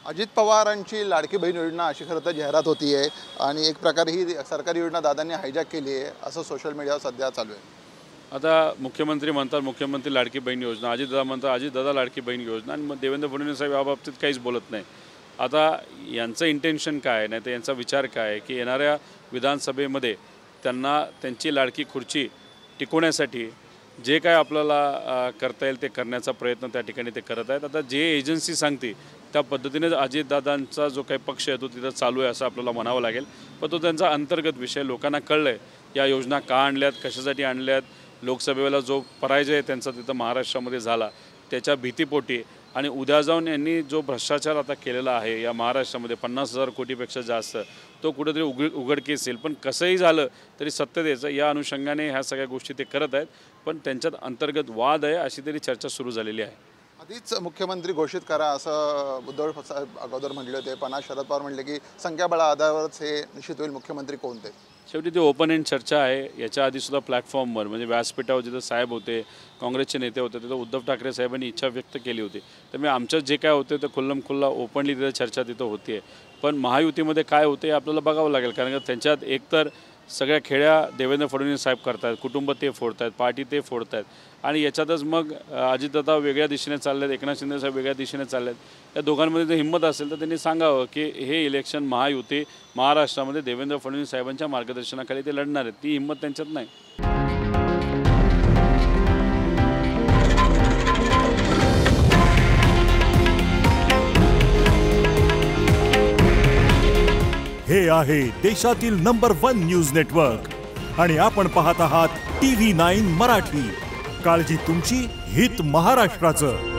अजित पवारांची लाडकी बहीण योजना अशी खरं तर जाहिरात होती आहे आणि एक प्रकारे ही सरकारी योजना दादांनी हायजॅक केली आहे असं सोशल मीडियावर सध्या चालू आहे। आता मुख्यमंत्री म्हणतात मुख्यमंत्री लाडकी बहीण योजना, अजितदादा म्हणतात अजितदादा लाडकी बहीण योजना, आणि मग देवेंद्र फडणवीस साहेब याबाबतीत काहीच बोलत नाही। आता यांचं इंटेन्शन काय, नाही तर यांचा विचार काय आहे की येणाऱ्या विधानसभेमध्ये त्यांना त्यांची लाडकी खुर्ची टिकवण्यासाठी जे काय आपल्याला करता येईल ते करण्याचा प्रयत्न त्या ठिकाणी ते करत आहेत। आता जे एजन्सी सांगते त्या पद्धतीने अजितदादांचा जो काही पक्ष आहे तो तिथं चालू आहे असं आपल्याला म्हणावं लागेल। पण तो त्यांचा अंतर्गत विषय, लोकांना कळलं आहे या योजना का आणल्यात, कशासाठी आणल्यात, लोकसभेला जो पराजय त्यांचा तिथं महाराष्ट्रामध्ये झाला त्याच्या भीतीपोटी, आणि उद्या जाऊन यांनी जो भ्रष्टाचार आता केलेला आहे या महाराष्ट्रामध्ये 50,000 कोटीपेक्षा जास्त, तो कुठेतरी उघडकीस येईल। पण कसंही झालं तरी सत्तेचं या अनुषंगाने ह्या सगळ्या गोष्टी ते करत आहेत, पण त्यांच्यात अंतर्गत वाद आहे अशी तरी चर्चा सुरू झालेली आहे। आधीच मुख्यमंत्री घोषित करा असं उद्धव साहेब अगोदर म्हटले होते, पण आज शरद पवार म्हटले की संख्याबळ आधारावरच हे निश्चित होईल मुख्यमंत्री कोणते। शेवटी ती ओपन एंड चर्चा आहे। याच्या आधीसुद्धा प्लॅटफॉर्मवर म्हणजे व्यासपीठावर जिथं साहेब होते, काँग्रेसचे नेते होते, तिथं उद्धव ठाकरे साहेबांनी इच्छा व्यक्त केली होती। त्यामुळे आमचं जे काय होतं ते खुल्लमखुल्ला ओपनली तिथं चर्चा तिथं होती आहे। पण महायुतीमध्ये काय होते आपल्याला बघावं लागेल, कारण का त्यांच्यात एकतर सगळ्या खेड्या देवेंद्र फडणवीस साहेब करतात, कुटुंब ते फोडतात, पार्टी ते फोडतात, आणि याच्यातच मग अजितदादा वेगळ्या दिशेने चालले आहेत, एकनाथ शिंदे साहेब वेगळ्या दिशेने चालले आहेत। या दोघांमध्ये जर हिंमत असेल तर त्यांनी सांगावं की हे इलेक्शन महायुती महाराष्ट्रामध्ये देवेंद्र फडणवीस साहेबांच्या मार्गदर्शनाखाली ते लढणार आहेत। ती हिंमत त्यांच्यात नाही। हे आहे देशातील नंबर 1 न्यूज नेटवर्क आणि आपण पाहत आहात TV9 मराठी। काळजी तुमची, हित महाराष्ट्राचं।